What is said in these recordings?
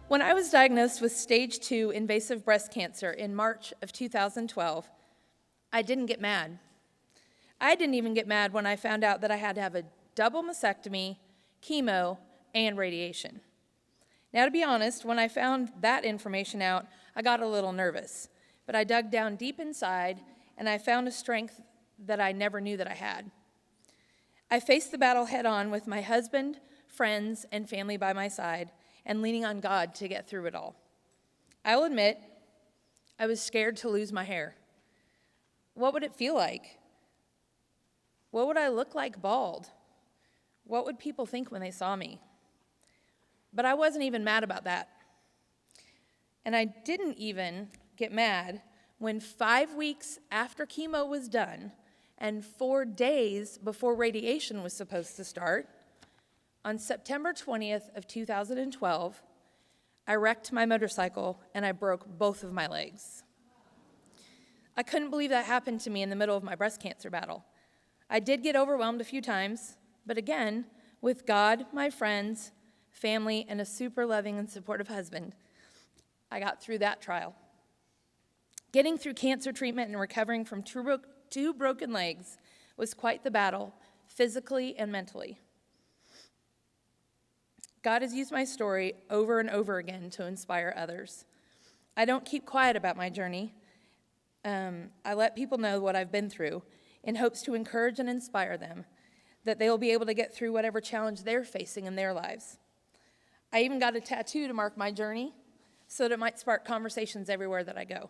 When I was diagnosed with stage 2 invasive breast cancer in March of 2012, I didn't get mad. I didn't even get mad when I found out that I had to have a double mastectomy, chemo, and radiation. Now, to be honest, when I found that information out, I got a little nervous, but I dug down deep inside and I found a strength that I never knew that I had. I faced the battle head on with my husband, friends, and family by my side, and leaning on God to get through it all. I'll admit, I was scared to lose my hair. What would it feel like? What would I look like bald? What would people think when they saw me? But I wasn't even mad about that. And I didn't even get mad when 5 weeks after chemo was done and 4 days before radiation was supposed to start, on September 20th of 2012, I wrecked my motorcycle and I broke both of my legs. I couldn't believe that happened to me in the middle of my breast cancer battle. I did get overwhelmed a few times, but again, with God, my friends, family, and a super loving and supportive husband, I got through that trial. Getting through cancer treatment and recovering from two broken legs was quite the battle, physically and mentally. God has used my story over and over again to inspire others. I don't keep quiet about my journey. I let people know what I've been through in hopes to encourage and inspire them, that they will be able to get through whatever challenge they're facing in their lives. I even got a tattoo to mark my journey so that it might spark conversations everywhere that I go.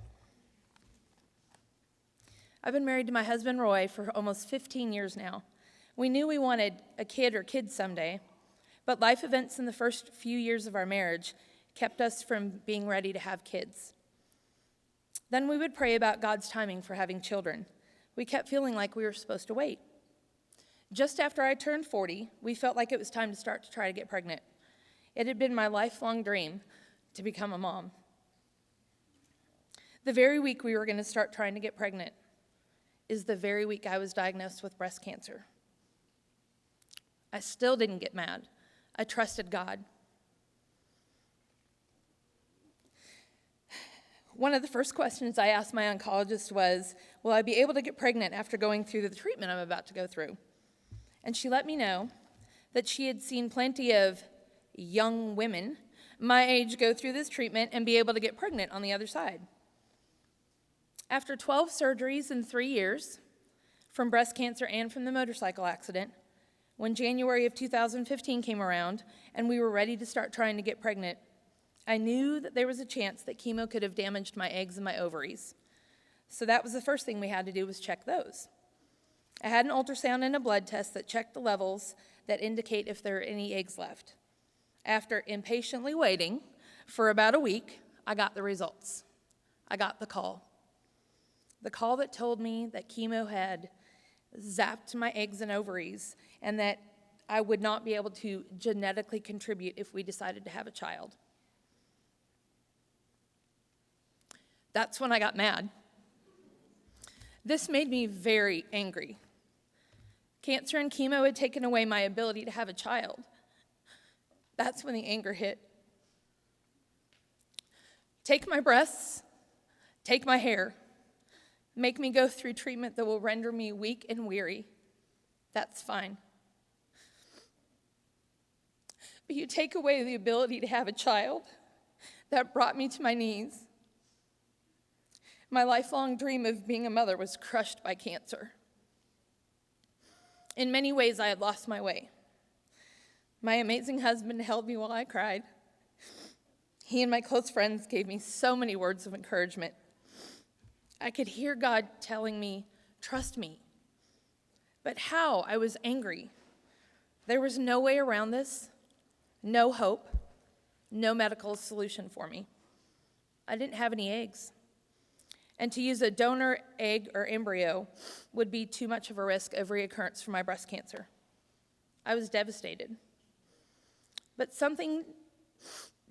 I've been married to my husband, Roy, for almost 15 years now. We knew we wanted a kid or kids someday, but life events in the first few years of our marriage kept us from being ready to have kids. Then we would pray about God's timing for having children. We kept feeling like we were supposed to wait. Just after I turned 40, we felt like it was time to start to try to get pregnant. It had been my lifelong dream to become a mom. The very week we were going to start trying to get pregnant is the very week I was diagnosed with breast cancer. I still didn't get mad. I trusted God. One of the first questions I asked my oncologist was, will I be able to get pregnant after going through the treatment I'm about to go through? And she let me know that she had seen plenty of young women my age go through this treatment and be able to get pregnant on the other side. After 12 surgeries in 3 years, from breast cancer and from the motorcycle accident, when January of 2015 came around and we were ready to start trying to get pregnant, I knew that there was a chance that chemo could have damaged my eggs and my ovaries. So that was the first thing we had to do, was check those. I had an ultrasound and a blood test that checked the levels that indicate if there are any eggs left. After impatiently waiting for about a week, I got the results. I got the call. The call that told me that chemo had zapped my eggs and ovaries and that I would not be able to genetically contribute if we decided to have a child. That's when I got mad. This made me very angry. Cancer and chemo had taken away my ability to have a child. That's when the anger hit. Take my breasts, take my hair, make me go through treatment that will render me weak and weary. That's fine. But you take away the ability to have a child. That brought me to my knees. My lifelong dream of being a mother was crushed by cancer. In many ways, I had lost my way. My amazing husband held me while I cried. He and my close friends gave me so many words of encouragement. I could hear God telling me, trust me. But how? I was angry. There was no way around this, no hope, no medical solution for me. I didn't have any eggs. And to use a donor egg or embryo would be too much of a risk of reoccurrence for my breast cancer. I was devastated. But something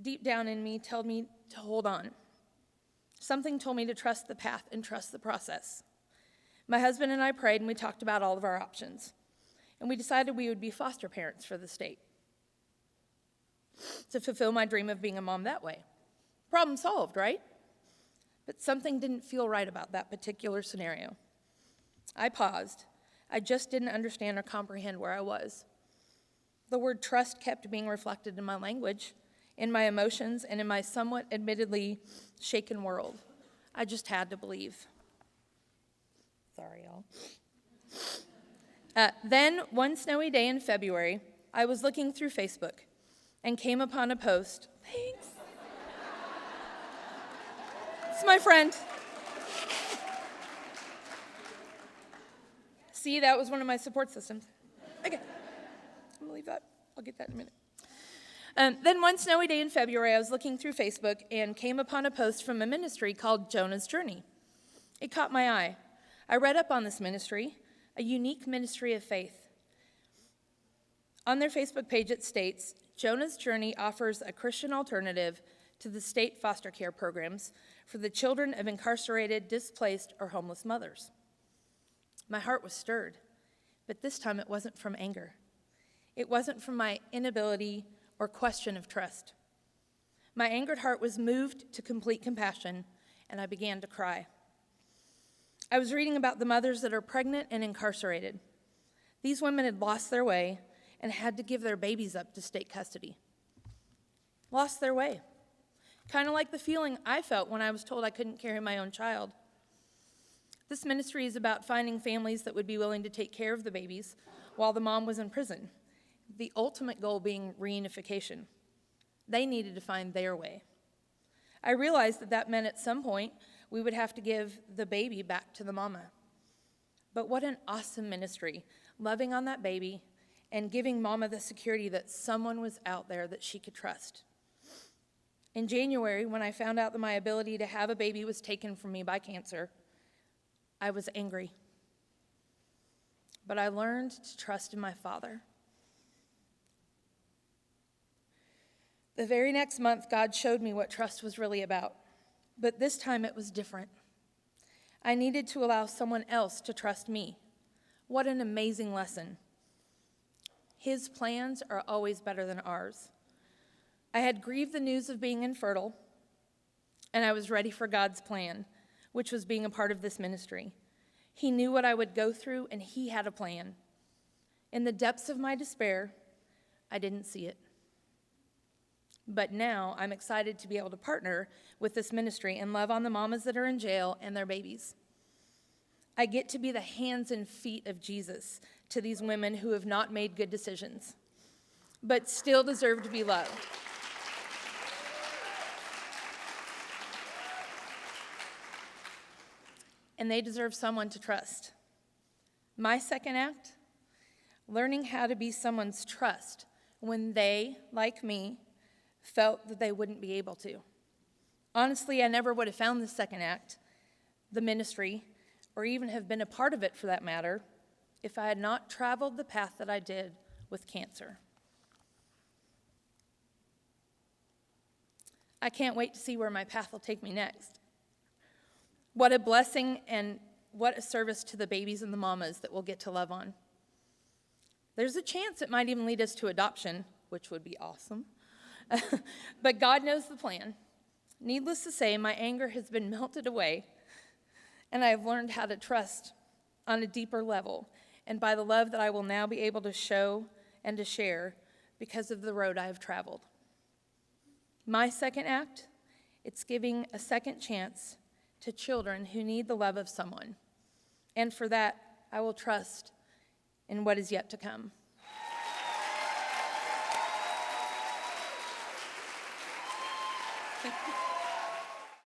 deep down in me told me to hold on. Something told me to trust the path and trust the process. My husband and I prayed, and we talked about all of our options. And we decided we would be foster parents for the state. to fulfill my dream of being a mom that way. Problem solved, right? But something didn't feel right about that particular scenario. I paused. I just didn't understand or comprehend where I was. The word trust kept being reflected in my language, in my emotions, and in my somewhat admittedly shaken world. I just had to believe. Sorry, y'all. Then, one snowy day in February, I was looking through Facebook and came upon a post. Thanks. It's my friend. See, that was one of my support systems. Okay, I'm gonna leave that. I'll get that in a minute. Then one snowy day in February, I was looking through Facebook and came upon a post from a ministry called Jonah's Journey. It caught my eye. I read up on this ministry, a unique ministry of faith. On their Facebook page, it states, Jonah's Journey offers a Christian alternative to the state foster care programs for the children of incarcerated, displaced, or homeless mothers. My heart was stirred, but this time it wasn't from anger. It wasn't from my inability or question of trust. My angered heart was moved to complete compassion, and I began to cry. I was reading about the mothers that are pregnant and incarcerated. These women had lost their way and had to give their babies up to state custody. Lost their way. Kind of like the feeling I felt when I was told I couldn't carry my own child. This ministry is about finding families that would be willing to take care of the babies while the mom was in prison, the ultimate goal being reunification. They needed to find their way. I realized that that meant at some point we would have to give the baby back to the mama. But what an awesome ministry, loving on that baby and giving mama the security that someone was out there that she could trust. In January, when I found out that my ability to have a baby was taken from me by cancer, I was angry. But I learned to trust in my Father. The very next month, God showed me what trust was really about. But this time it was different. I needed to allow someone else to trust me. What an amazing lesson. His plans are always better than ours. I had grieved the news of being infertile, and I was ready for God's plan, which was being a part of this ministry. He knew what I would go through, and he had a plan. In the depths of my despair, I didn't see it. But now I'm excited to be able to partner with this ministry and love on the mamas that are in jail and their babies. I get to be the hands and feet of Jesus to these women who have not made good decisions, but still deserve to be loved. And they deserve someone to trust. My second act, learning how to be someone's trust when they, like me, felt that they wouldn't be able to. Honestly, I never would have found the second act, the ministry, or even have been a part of it for that matter, if I had not traveled the path that I did with cancer. I can't wait to see where my path will take me next. What a blessing and what a service to the babies and the mamas that we'll get to love on. There's a chance it might even lead us to adoption, which would be awesome. But God knows the plan. Needless to say, my anger has been melted away, and I have learned how to trust on a deeper level, and by the love that I will now be able to show and to share because of the road I have traveled. My second act, it's giving a second chance to children who need the love of someone. And for that, I will trust in what is yet to come. Thank you.